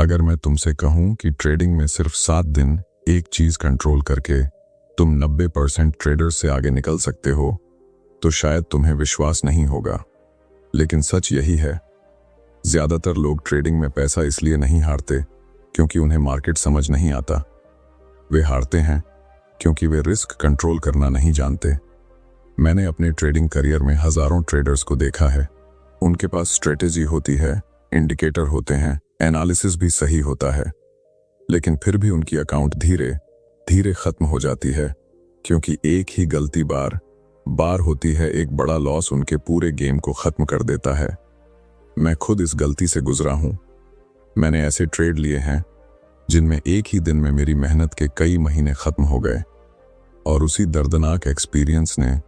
अगर मैं तुमसे कहूं कि ट्रेडिंग में सिर्फ 7 दिन एक चीज कंट्रोल करके तुम 90% ट्रेडर्स से आगे निकल सकते हो, तो शायद तुम्हें विश्वास नहीं होगा। लेकिन सच यही है, ज्यादातर लोग ट्रेडिंग में पैसा इसलिए नहीं हारते क्योंकि उन्हें मार्केट समझ नहीं आता। वे हारते हैं क्योंकि वे रिस्क कंट्रोल करना नहीं जानते। मैंने अपने ट्रेडिंग करियर में हजारों ट्रेडर्स को देखा है। उनके पास स्ट्रेटेजी होती है, इंडिकेटर होते हैं, एनालिसिस भी सही होता है, लेकिन फिर भी उनकी अकाउंट धीरे धीरे खत्म हो जाती है क्योंकि एक ही गलती बार बार होती है। एक बड़ा लॉस उनके पूरे गेम को खत्म कर देता है। मैं खुद इस गलती से गुजरा हूं। मैंने ऐसे ट्रेड लिए हैं जिनमें एक ही दिन में मेरी मेहनत के कई महीने खत्म हो गए, और उसी दर्दनाक एक्सपीरियंस ने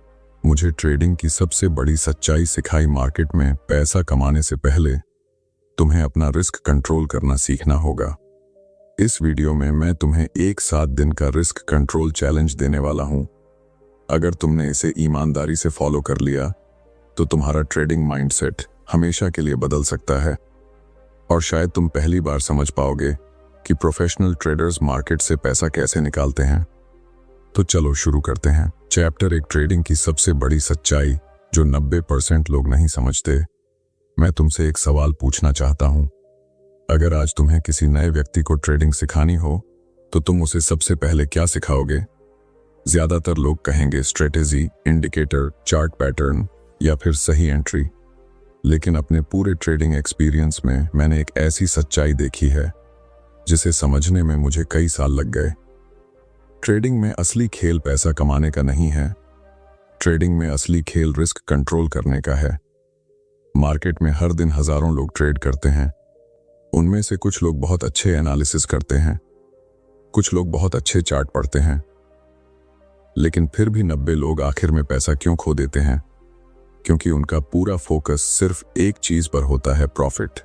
मुझे ट्रेडिंग की सबसे बड़ी सच्चाई सिखाई। मार्केट में पैसा कमाने से पहले तुम्हें अपना रिस्क कंट्रोल करना सीखना होगा। इस वीडियो में मैं तुम्हें एक 7 दिन का रिस्क कंट्रोल चैलेंज देने वाला हूं। अगर तुमने इसे ईमानदारी से फॉलो कर लिया तो तुम्हारा ट्रेडिंग माइंडसेट हमेशा के लिए बदल सकता है, और शायद तुम पहली बार समझ पाओगे कि प्रोफेशनल ट्रेडर्स मार्केट से पैसा कैसे निकालते हैं। तो चलो शुरू करते हैं। चैप्टर 1, ट्रेडिंग की सबसे बड़ी सच्चाई जो 90% लोग नहीं समझते। मैं तुमसे एक सवाल पूछना चाहता हूं। अगर आज तुम्हें किसी नए व्यक्ति को ट्रेडिंग सिखानी हो तो तुम उसे सबसे पहले क्या सिखाओगे? ज्यादातर लोग कहेंगे स्ट्रेटेजी, इंडिकेटर, चार्ट पैटर्न या फिर सही एंट्री। लेकिन अपने पूरे ट्रेडिंग एक्सपीरियंस में मैंने एक ऐसी सच्चाई देखी है जिसे समझने में मुझे कई साल लग गए। ट्रेडिंग में असली खेल पैसा कमाने का नहीं है। ट्रेडिंग में असली खेल रिस्क कंट्रोल करने का है। मार्केट में हर दिन हजारों लोग ट्रेड करते हैं। उनमें से कुछ लोग बहुत अच्छे एनालिसिस करते हैं, कुछ लोग बहुत अच्छे चार्ट पढ़ते हैं, लेकिन फिर भी 90 लोग आखिर में पैसा क्यों खो देते हैं? क्योंकि उनका पूरा फोकस सिर्फ एक चीज पर होता है, प्रॉफिट।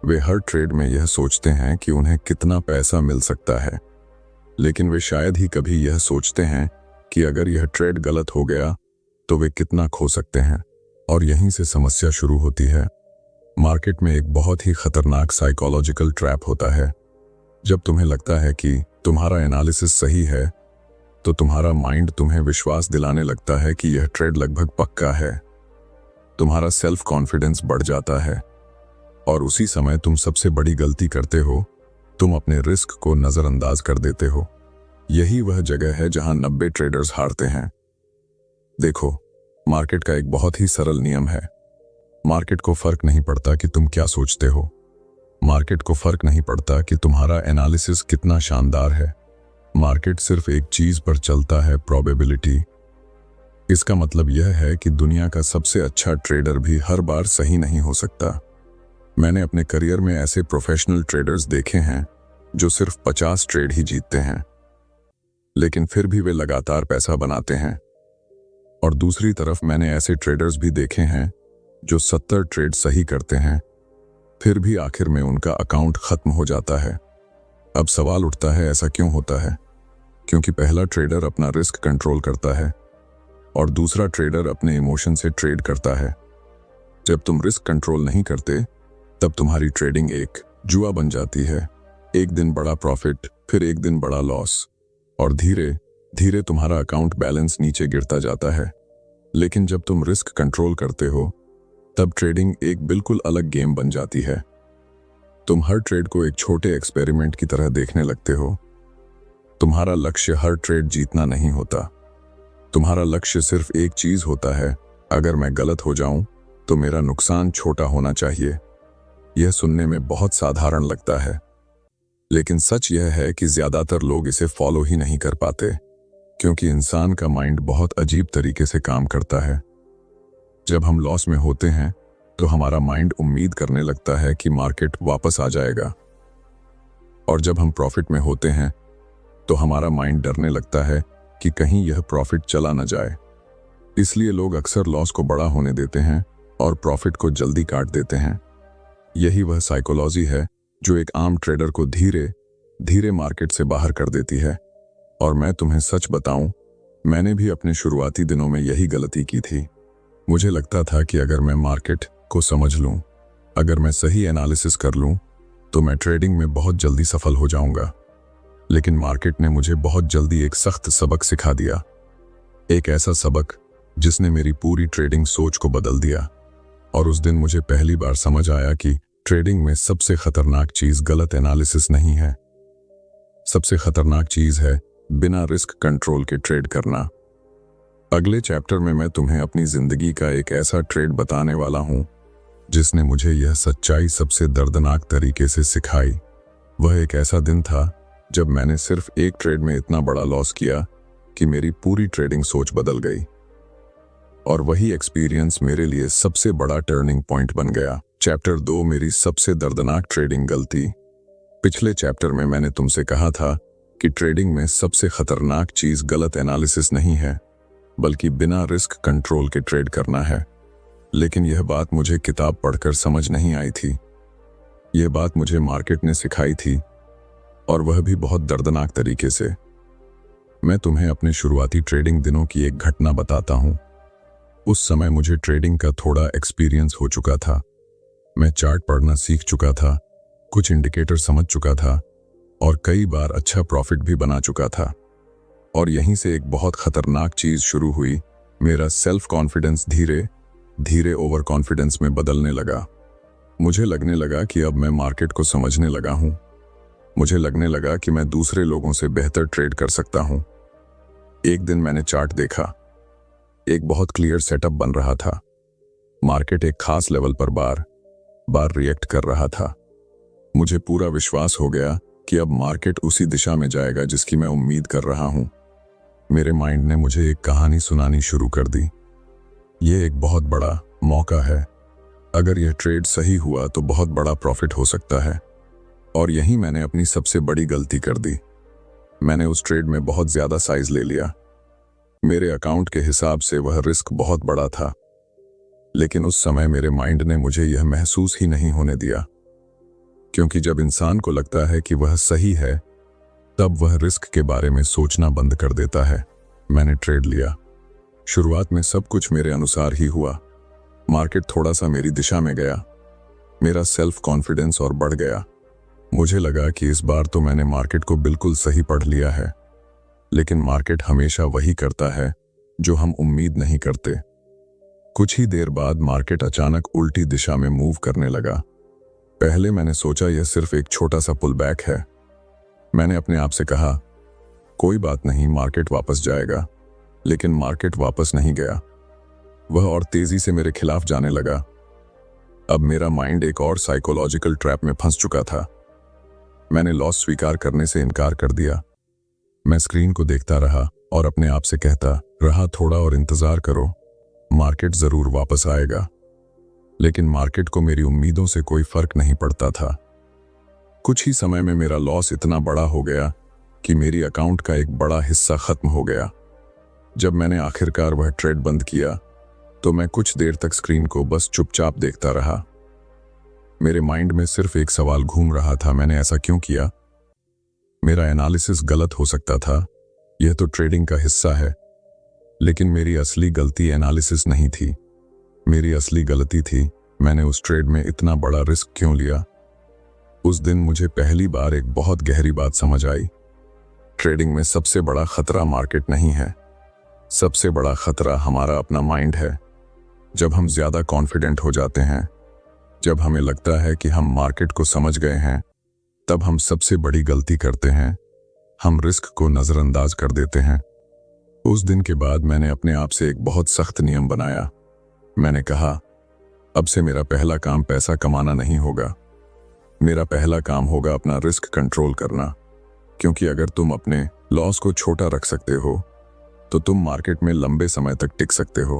वे हर ट्रेड में यह सोचते हैं कि उन्हें कितना पैसा मिल सकता है, लेकिन वे शायद ही कभी यह सोचते हैं कि अगर यह ट्रेड गलत हो गया तो वे कितना खो सकते हैं। और यहीं से समस्या शुरू होती है। मार्केट में एक बहुत ही खतरनाक साइकोलॉजिकल ट्रैप होता है। जब तुम्हें लगता है कि तुम्हारा एनालिसिस सही है तो तुम्हारा माइंड तुम्हें विश्वास दिलाने लगता है कि यह ट्रेड लगभग पक्का है। तुम्हारा सेल्फ कॉन्फिडेंस बढ़ जाता है, और उसी समय तुम सबसे बड़ी गलती करते हो, तुम अपने रिस्क को नजरअंदाज कर देते हो। यही वह जगह है जहां 90 ट्रेडर्स हारते हैं। देखो, मार्केट का एक बहुत ही सरल नियम है। मार्केट को फर्क नहीं पड़ता कि तुम क्या सोचते हो। मार्केट को फर्क नहीं पड़ता कि तुम्हारा एनालिसिस कितना शानदार है। मार्केट सिर्फ एक चीज पर चलता है, प्रोबेबिलिटी। इसका मतलब यह है कि दुनिया का सबसे अच्छा ट्रेडर भी हर बार सही नहीं हो सकता। मैंने अपने करियर में ऐसे प्रोफेशनल ट्रेडर्स देखे हैं जो सिर्फ 50 ट्रेड ही जीतते हैं, लेकिन फिर भी वे लगातार पैसा बनाते हैं। और दूसरी तरफ मैंने ऐसे ट्रेडर्स भी देखे हैं जो 70 ट्रेड सही करते हैं, फिर भी आखिर में उनका अकाउंट खत्म हो जाता है। अब सवाल उठता है, ऐसा क्यों होता है? क्योंकि पहला ट्रेडर अपना रिस्क कंट्रोल करता है और दूसरा ट्रेडर अपने इमोशन से ट्रेड करता है। जब तुम रिस्क कंट्रोल नहीं करते तब तुम्हारी ट्रेडिंग एक जुआ बन जाती है। एक दिन बड़ा प्रॉफिट, फिर एक दिन बड़ा लॉस, और धीरे धीरे तुम्हारा अकाउंट बैलेंस नीचे गिरता जाता है। लेकिन जब तुम रिस्क कंट्रोल करते हो तब ट्रेडिंग एक बिल्कुल अलग गेम बन जाती है। तुम हर ट्रेड को एक छोटे एक्सपेरिमेंट की तरह देखने लगते हो। तुम्हारा लक्ष्य हर ट्रेड जीतना नहीं होता। तुम्हारा लक्ष्य सिर्फ एक चीज होता है, अगर मैं गलत हो जाऊं तो मेरा नुकसान छोटा होना चाहिए। यह सुनने में बहुत साधारण लगता है, लेकिन सच यह है कि ज्यादातर लोग इसे फॉलो ही नहीं कर पाते, क्योंकि इंसान का माइंड बहुत अजीब तरीके से काम करता है। जब हम लॉस में होते हैं तो हमारा माइंड उम्मीद करने लगता है कि मार्केट वापस आ जाएगा, और जब हम प्रॉफिट में होते हैं तो हमारा माइंड डरने लगता है कि कहीं यह प्रॉफिट चला न जाए। इसलिए लोग अक्सर लॉस को बड़ा होने देते हैं और प्रॉफिट को जल्दी काट देते हैं। यही वह साइकोलॉजी है जो एक आम ट्रेडर को धीरे धीरे मार्केट से बाहर कर देती है। और मैं तुम्हें सच बताऊं, मैंने भी अपने शुरुआती दिनों में यही गलती की थी। मुझे लगता था कि अगर मैं मार्केट को समझ लूं, अगर मैं सही एनालिसिस कर लूं, तो मैं ट्रेडिंग में बहुत जल्दी सफल हो जाऊंगा। लेकिन मार्केट ने मुझे बहुत जल्दी एक सख्त सबक सिखा दिया, एक ऐसा सबक जिसने मेरी पूरी ट्रेडिंग सोच को बदल दिया। और उस दिन मुझे पहली बार समझ आया कि ट्रेडिंग में सबसे खतरनाक चीज गलत एनालिसिस नहीं है, सबसे खतरनाक चीज है बिना रिस्क कंट्रोल के ट्रेड करना। अगले चैप्टर में मैं तुम्हें अपनी जिंदगी का एक ऐसा ट्रेड बताने वाला हूं जिसने मुझे यह सच्चाई सबसे दर्दनाक तरीके से सिखाई। वह एक ऐसा दिन था जब मैंने सिर्फ एक ट्रेड में इतना बड़ा लॉस किया कि मेरी पूरी ट्रेडिंग सोच बदल गई। और वही एक्सपीरियंस मेरे लिए सबसे बड़ा टर्निंग पॉइंट बन गया। चैप्टर 2, मेरी सबसे दर्दनाक ट्रेडिंग गलती। पिछले चैप्टर में मैंने तुमसे कहा था कि ट्रेडिंग में सबसे खतरनाक चीज गलत एनालिसिस नहीं है, बल्कि बिना रिस्क कंट्रोल के ट्रेड करना है। लेकिन यह बात मुझे किताब पढ़कर समझ नहीं आई थी। यह बात मुझे मार्केट ने सिखाई थी, और वह भी बहुत दर्दनाक तरीके से। मैं तुम्हें अपने शुरुआती ट्रेडिंग दिनों की एक घटना बताता हूं। उस समय मुझे ट्रेडिंग का थोड़ा एक्सपीरियंस हो चुका था। मैं चार्ट पढ़ना सीख चुका था, कुछ इंडिकेटर समझ चुका था और कई बार अच्छा प्रॉफिट भी बना चुका था। और यहीं से एक बहुत खतरनाक चीज शुरू हुई। मेरा सेल्फ कॉन्फिडेंस धीरे धीरे ओवर कॉन्फिडेंस में बदलने लगा। मुझे लगने लगा कि अब मैं मार्केट को समझने लगा हूं। मुझे लगने लगा कि मैं दूसरे लोगों से बेहतर ट्रेड कर सकता हूं। एक दिन मैंने चार्ट देखा। एक बहुत क्लियर सेटअप बन रहा था। मार्केट एक खास लेवल पर बार बार रिएक्ट कर रहा था। मुझे पूरा विश्वास हो गया कि अब मार्केट उसी दिशा में जाएगा जिसकी मैं उम्मीद कर रहा हूं। मेरे माइंड ने मुझे एक कहानी सुनानी शुरू कर दी। यह एक बहुत बड़ा मौका है। अगर यह ट्रेड सही हुआ तो बहुत बड़ा प्रॉफिट हो सकता है। और यहीं मैंने अपनी सबसे बड़ी गलती कर दी। मैंने उस ट्रेड में बहुत ज्यादा साइज ले लिया। मेरे अकाउंट के हिसाब से वह रिस्क बहुत बड़ा था, लेकिन उस समय मेरे माइंड ने मुझे यह महसूस ही नहीं होने दिया। क्योंकि जब इंसान को लगता है कि वह सही है, तब वह रिस्क के बारे में सोचना बंद कर देता है। मैंने ट्रेड लिया। शुरुआत में सब कुछ मेरे अनुसार ही हुआ। मार्केट थोड़ा सा मेरी दिशा में गया। मेरा सेल्फ कॉन्फिडेंस और बढ़ गया। मुझे लगा कि इस बार तो मैंने मार्केट को बिल्कुल सही पढ़ लिया है। लेकिन मार्केट हमेशा वही करता है जो हम उम्मीद नहीं करते। कुछ ही देर बाद मार्केट अचानक उल्टी दिशा में मूव करने लगा। पहले मैंने सोचा यह सिर्फ एक छोटा सा पुल बैक है। मैंने अपने आप से कहा, कोई बात नहीं, मार्केट वापस जाएगा। लेकिन मार्केट वापस नहीं गया। वह और तेजी से मेरे खिलाफ जाने लगा। अब मेरा माइंड एक और साइकोलॉजिकल ट्रैप में फंस चुका था। मैंने लॉस स्वीकार करने से इनकार कर दिया। मैं स्क्रीन को देखता रहा और अपने आप से कहता रहा, थोड़ा और इंतजार करो, मार्केट जरूर वापस आएगा। लेकिन मार्केट को मेरी उम्मीदों से कोई फर्क नहीं पड़ता था। कुछ ही समय में मेरा लॉस इतना बड़ा हो गया कि मेरी अकाउंट का एक बड़ा हिस्सा खत्म हो गया। जब मैंने आखिरकार वह ट्रेड बंद किया तो मैं कुछ देर तक स्क्रीन को बस चुपचाप देखता रहा। मेरे माइंड में सिर्फ एक सवाल घूम रहा था, मैंने ऐसा क्यों किया? मेरा एनालिसिस गलत हो सकता था, यह तो ट्रेडिंग का हिस्सा है। लेकिन मेरी असली गलती एनालिसिस नहीं थी। मेरी असली गलती थी मैंने उस ट्रेड में इतना बड़ा रिस्क क्यों लिया। उस दिन मुझे पहली बार एक बहुत गहरी बात समझ आई। ट्रेडिंग में सबसे बड़ा खतरा मार्केट नहीं है, सबसे बड़ा खतरा हमारा अपना माइंड है। जब हम ज्यादा कॉन्फिडेंट हो जाते हैं, जब हमें लगता है कि हम मार्केट को समझ गए हैं, तब हम सबसे बड़ी गलती करते हैं, हम रिस्क को नजरअंदाज कर देते हैं। उस दिन के बाद मैंने अपने आप से एक बहुत सख्त नियम बनाया। मैंने कहा, अब से मेरा पहला काम पैसा कमाना नहीं होगा, मेरा पहला काम होगा अपना रिस्क कंट्रोल करना। क्योंकि अगर तुम अपने लॉस को छोटा रख सकते हो तो तुम मार्केट में लंबे समय तक टिक सकते हो।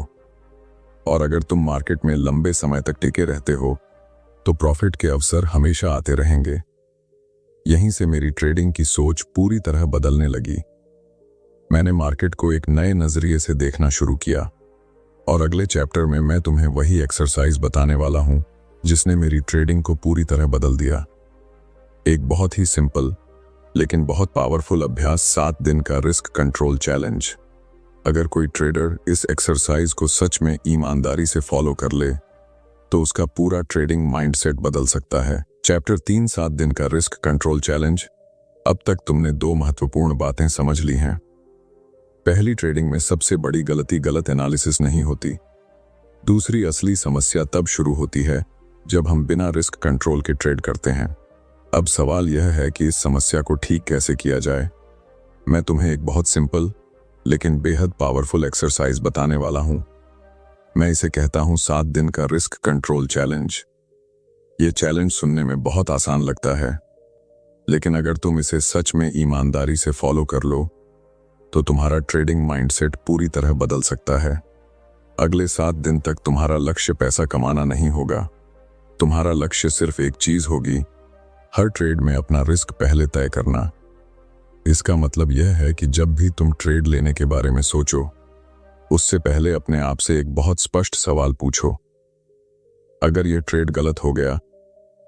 और अगर तुम मार्केट में लंबे समय तक टिके रहते हो तो प्रॉफिट के अवसर हमेशा आते रहेंगे। यहीं से मेरी ट्रेडिंग की सोच पूरी तरह बदलने लगी। मैंने मार्केट को एक नए नजरिए से देखना शुरू किया। और अगले चैप्टर में मैं तुम्हें वही एक्सरसाइज बताने वाला हूं जिसने मेरी ट्रेडिंग को पूरी तरह बदल दिया। एक बहुत ही सिंपल लेकिन बहुत पावरफुल अभ्यास, 7 दिन का रिस्क कंट्रोल चैलेंज। अगर कोई ट्रेडर इस एक्सरसाइज को सच में ईमानदारी से फॉलो कर ले तो उसका पूरा ट्रेडिंग माइंडसेट बदल सकता है। चैप्टर 3 7 दिन का रिस्क कंट्रोल चैलेंज। अब तक तुमने दो महत्वपूर्ण बातें समझ ली हैं। पहली, ट्रेडिंग में सबसे बड़ी गलती गलत एनालिसिस नहीं होती। दूसरी, असली समस्या तब शुरू होती है जब हम बिना रिस्क कंट्रोल के ट्रेड करते हैं। अब सवाल यह है कि इस समस्या को ठीक कैसे किया जाए। मैं तुम्हें एक बहुत सिंपल लेकिन बेहद पावरफुल एक्सरसाइज बताने वाला हूं। मैं इसे कहता हूं 7 दिन का रिस्क कंट्रोल चैलेंज। ये चैलेंज सुनने में बहुत आसान लगता है, लेकिन अगर तुम इसे सच में ईमानदारी से फॉलो कर लो तो तुम्हारा ट्रेडिंग माइंडसेट पूरी तरह बदल सकता है। अगले 7 दिन तक तुम्हारा लक्ष्य पैसा कमाना नहीं होगा। तुम्हारा लक्ष्य सिर्फ एक चीज होगी, हर ट्रेड में अपना रिस्क पहले तय करना। इसका मतलब यह है कि जब भी तुम ट्रेड लेने के बारे में सोचो, उससे पहले अपने आप से एक बहुत स्पष्ट सवाल पूछो। अगर यह ट्रेड गलत हो गया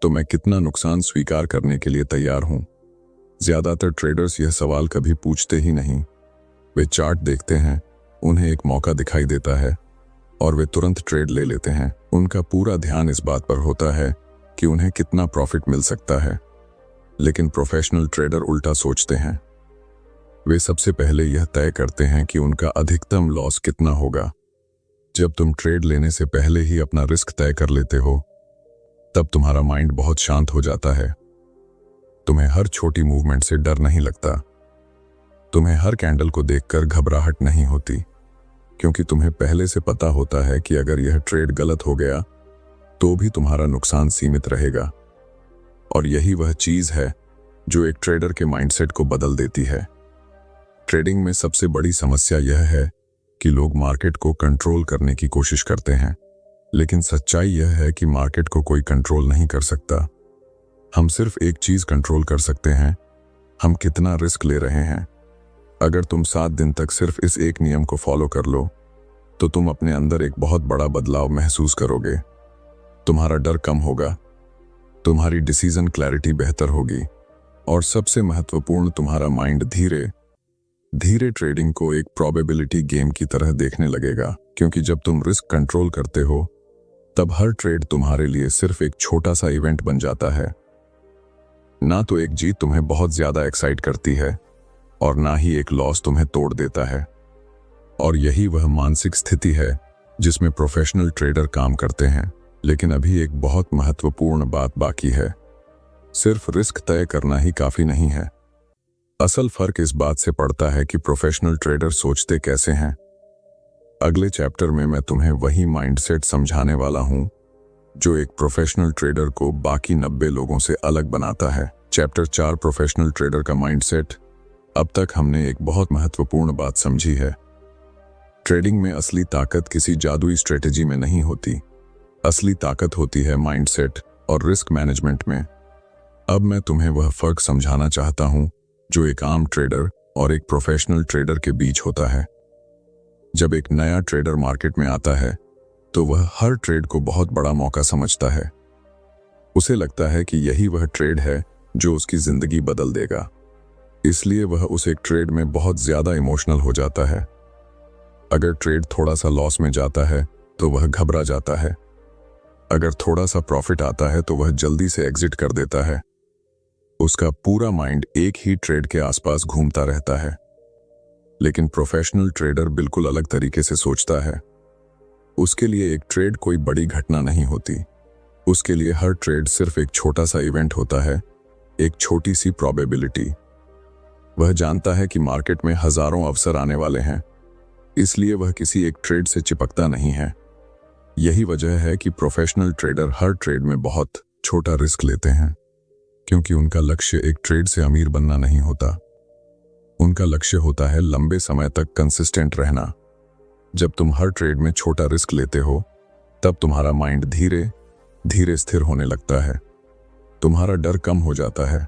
तो मैं कितना नुकसान स्वीकार करने के लिए तैयार हूं? ज्यादातर ट्रेडर्स यह सवाल कभी पूछते ही नहीं। वे चार्ट देखते हैं, उन्हें एक मौका दिखाई देता है और वे तुरंत ट्रेड ले लेते हैं। उनका पूरा ध्यान इस बात पर होता है कि उन्हें कितना प्रॉफिट मिल सकता है। लेकिन प्रोफेशनल ट्रेडर उल्टा सोचते हैं। वे सबसे पहले यह तय करते हैं कि उनका अधिकतम लॉस कितना होगा। जब तुम ट्रेड लेने से पहले ही अपना रिस्क तय कर लेते हो, तब तुम्हारा माइंड बहुत शांत हो जाता है। तुम्हें हर छोटी मूवमेंट से डर नहीं लगता। तुम्हें हर कैंडल को देखकर घबराहट नहीं होती, क्योंकि तुम्हें पहले से पता होता है कि अगर यह ट्रेड गलत हो गया तो भी तुम्हारा नुकसान सीमित रहेगा। और यही वह चीज है जो एक ट्रेडर के माइंडसेट को बदल देती है। ट्रेडिंग में सबसे बड़ी समस्या यह है कि लोग मार्केट को कंट्रोल करने की कोशिश करते हैं, लेकिन सच्चाई यह है कि मार्केट को कोई कंट्रोल नहीं कर सकता। हम सिर्फ एक चीज कंट्रोल कर सकते हैं, हम कितना रिस्क ले रहे हैं। अगर तुम 7 दिन तक सिर्फ इस एक नियम को फॉलो कर लो तो तुम अपने अंदर एक बहुत बड़ा बदलाव महसूस करोगे। तुम्हारा डर कम होगा, तुम्हारी डिसीजन क्लैरिटी बेहतर होगी, और सबसे महत्वपूर्ण, तुम्हारा माइंड धीरे धीरे ट्रेडिंग को एक प्रोबेबिलिटी गेम की तरह देखने लगेगा। क्योंकि जब तुम रिस्क कंट्रोल करते हो, तब हर ट्रेड तुम्हारे लिए सिर्फ एक छोटा सा इवेंट बन जाता है। ना तो एक जीत तुम्हें बहुत ज्यादा एक्साइट करती है और ना ही एक लॉस तुम्हें तोड़ देता है। और यही वह मानसिक स्थिति है जिसमें प्रोफेशनल ट्रेडर काम करते हैं। लेकिन अभी एक बहुत महत्वपूर्ण बात बाकी है। सिर्फ रिस्क तय करना ही काफी नहीं है। असल फर्क इस बात से पड़ता है कि प्रोफेशनल ट्रेडर सोचते कैसे हैं। अगले चैप्टर में मैं तुम्हें वही माइंडसेट समझाने वाला हूं जो एक प्रोफेशनल ट्रेडर को बाकी 90 लोगों से अलग बनाता है। चैप्टर 4, प्रोफेशनल ट्रेडर का माइंडसेट। अब तक हमने एक बहुत महत्वपूर्ण बात समझी है। ट्रेडिंग में असली ताकत किसी जादुई स्ट्रेटेजी में नहीं होती। असली ताकत होती है माइंडसेट और रिस्क मैनेजमेंट में। अब मैं तुम्हें वह फर्क समझाना चाहता हूं जो एक आम ट्रेडर और एक प्रोफेशनल ट्रेडर के बीच होता है। जब एक नया ट्रेडर मार्केट में आता है तो वह हर ट्रेड को बहुत बड़ा मौका समझता है। उसे लगता है कि यही वह ट्रेड है जो उसकी जिंदगी बदल देगा। इसलिए वह उस एक ट्रेड में बहुत ज्यादा इमोशनल हो जाता है। अगर ट्रेड थोड़ा सा लॉस में जाता है तो वह घबरा जाता है। अगर थोड़ा सा प्रॉफिट आता है तो वह जल्दी से एग्जिट कर देता है। उसका पूरा माइंड एक ही ट्रेड के आसपास घूमता रहता है। लेकिन प्रोफेशनल ट्रेडर बिल्कुल अलग तरीके से सोचता है। उसके लिए एक ट्रेड कोई बड़ी घटना नहीं होती। उसके लिए हर ट्रेड सिर्फ एक छोटा सा इवेंट होता है, एक छोटी सी प्रोबेबिलिटी। वह जानता है कि मार्केट में हजारों अवसर आने वाले हैं, इसलिए वह किसी एक ट्रेड से चिपकता नहीं है। यही वजह है कि प्रोफेशनल ट्रेडर हर ट्रेड में बहुत छोटा रिस्क लेते हैं, क्योंकि उनका लक्ष्य एक ट्रेड से अमीर बनना नहीं होता। उनका लक्ष्य होता है लंबे समय तक कंसिस्टेंट रहना। जब तुम हर ट्रेड में छोटा रिस्क लेते हो, तब तुम्हारा माइंड धीरे धीरे स्थिर होने लगता है। तुम्हारा डर कम हो जाता है,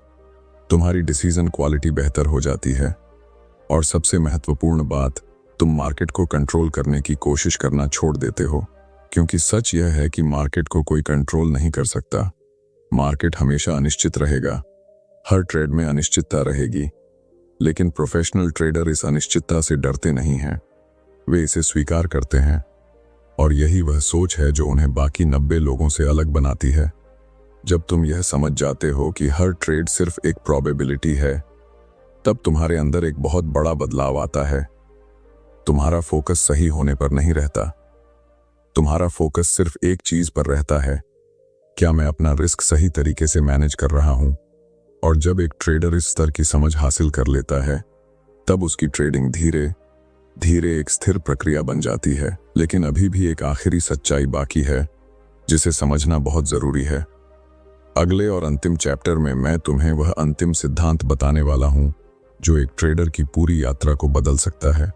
तुम्हारी डिसीजन क्वालिटी बेहतर हो जाती है, और सबसे महत्वपूर्ण बात, तुम मार्केट को कंट्रोल करने की कोशिश करना छोड़ देते हो। क्योंकि सच यह है कि मार्केट को कोई कंट्रोल नहीं कर सकता। मार्केट हमेशा अनिश्चित रहेगा, हर ट्रेड में अनिश्चितता रहेगी। लेकिन प्रोफेशनल ट्रेडर इस अनिश्चितता से डरते नहीं हैं, वे इसे स्वीकार करते हैं। और यही वह सोच है जो उन्हें बाकी 90 लोगों से अलग बनाती है। जब तुम यह समझ जाते हो कि हर ट्रेड सिर्फ एक प्रोबेबिलिटी है, तब तुम्हारे अंदर एक बहुत बड़ा बदलाव आता है। तुम्हारा फोकस सही होने पर नहीं रहता। तुम्हारा फोकस सिर्फ एक चीज पर रहता है, क्या मैं अपना रिस्क सही तरीके से मैनेज कर रहा हूं? और जब एक ट्रेडर इस स्तर की समझ हासिल कर लेता है, तब उसकी ट्रेडिंग धीरे धीरे एक स्थिर प्रक्रिया बन जाती है। लेकिन अभी भी एक आखिरी सच्चाई बाकी है जिसे समझना बहुत जरूरी है। अगले और अंतिम चैप्टर में मैं तुम्हें वह अंतिम सिद्धांत बताने वाला हूं जो एक ट्रेडर की पूरी यात्रा को बदल सकता है।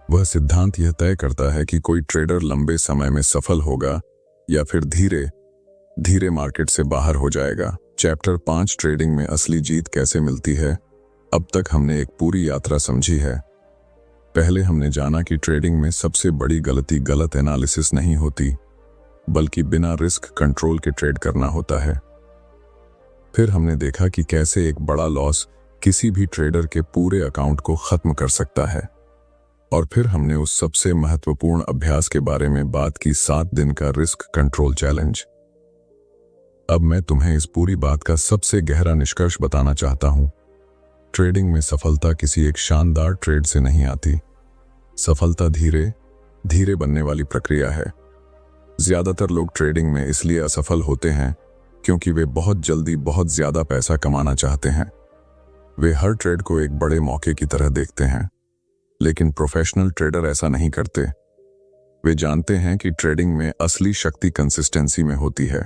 वह सिद्धांत यह तय करता है कि कोई ट्रेडर लंबे समय में सफल होगा या फिर धीरे धीरे मार्केट से बाहर हो जाएगा। चैप्टर 5 ट्रेडिंग में असली जीत कैसे मिलती है। अब तक हमने एक पूरी यात्रा समझी है। पहले हमने जाना कि ट्रेडिंग में सबसे बड़ी गलती गलत एनालिसिस नहीं होती, बल्कि बिना रिस्क कंट्रोल के ट्रेड करना होता है। फिर हमने देखा कि कैसे एक बड़ा लॉस किसी भी ट्रेडर के पूरे अकाउंट को खत्म कर सकता है। और फिर हमने उस सबसे महत्वपूर्ण अभ्यास के बारे में बात की, 7 दिन का रिस्क कंट्रोल चैलेंज। अब मैं तुम्हें इस पूरी बात का सबसे गहरा निष्कर्ष बताना चाहता हूं। ट्रेडिंग में सफलता किसी एक शानदार ट्रेड से नहीं आती। सफलता धीरे धीरे बनने वाली प्रक्रिया है। ज्यादातर लोग ट्रेडिंग में इसलिए असफल होते हैं क्योंकि वे बहुत जल्दी बहुत ज्यादा पैसा कमाना चाहते हैं। वे हर ट्रेड को एक बड़े मौके की तरह देखते हैं। लेकिन प्रोफेशनल ट्रेडर ऐसा नहीं करते। वे जानते हैं कि ट्रेडिंग में असली शक्ति कंसिस्टेंसी में होती है।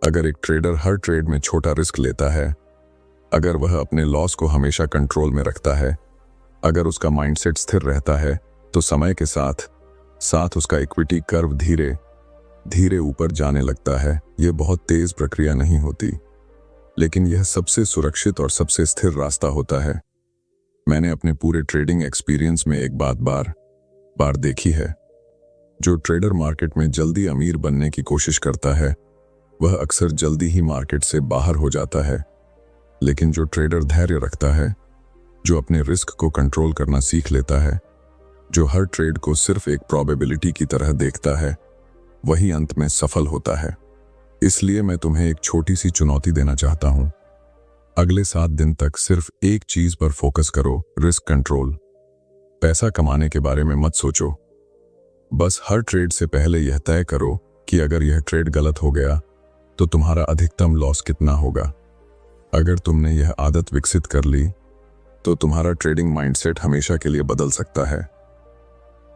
अगर एक ट्रेडर हर ट्रेड में छोटा रिस्क लेता है, अगर वह अपने लॉस को हमेशा कंट्रोल में रखता है, अगर उसका माइंडसेट स्थिर रहता है, तो समय के साथ साथ उसका इक्विटी कर्व धीरे धीरे ऊपर जाने लगता है। यह बहुत तेज प्रक्रिया नहीं होती, लेकिन यह सबसे सुरक्षित और सबसे स्थिर रास्ता होता है। मैंने अपने पूरे ट्रेडिंग एक्सपीरियंस में एक बात बार बार देखी है। जो ट्रेडर मार्केट में जल्दी अमीर बनने की कोशिश करता है, वह अक्सर जल्दी ही मार्केट से बाहर हो जाता है। लेकिन जो ट्रेडर धैर्य रखता है, जो अपने रिस्क को कंट्रोल करना सीख लेता है, जो हर ट्रेड को सिर्फ एक प्रोबेबिलिटी की तरह देखता है, वही अंत में सफल होता है। इसलिए मैं तुम्हें एक छोटी सी चुनौती देना चाहता हूं। अगले 7 दिन तक सिर्फ एक चीज पर फोकस करो, रिस्क कंट्रोल। पैसा कमाने के बारे में मत सोचो। बस हर ट्रेड से पहले यह तय करो कि अगर यह ट्रेड गलत हो गया तो तुम्हारा अधिकतम लॉस कितना होगा। अगर तुमने यह आदत विकसित कर ली तो तुम्हारा ट्रेडिंग माइंडसेट हमेशा के लिए बदल सकता है।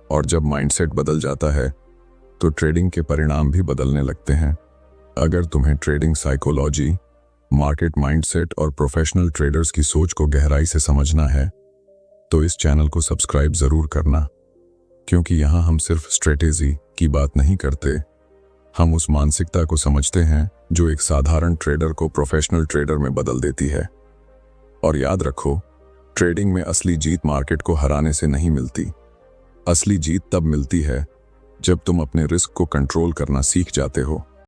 और जब माइंडसेट बदल जाता है तो ट्रेडिंग के परिणाम भी बदलने लगते हैं। अगर तुम्हें ट्रेडिंग साइकोलॉजी, मार्केट माइंडसेट और प्रोफेशनल ट्रेडर्स की सोच को गहराई से समझना है, तो इस चैनल को सब्सक्राइब जरूर करना, क्योंकि यहां हम सिर्फ स्ट्रेटेजी की बात नहीं करते, हम उस मानसिकता को समझते हैं जो एक साधारण ट्रेडर को प्रोफेशनल ट्रेडर में बदल देती है। और याद रखो, ट्रेडिंग में असली जीत मार्केट को हराने से नहीं मिलती। असली जीत तब मिलती है जब तुम अपने रिस्क को कंट्रोल करना सीख जाते हो।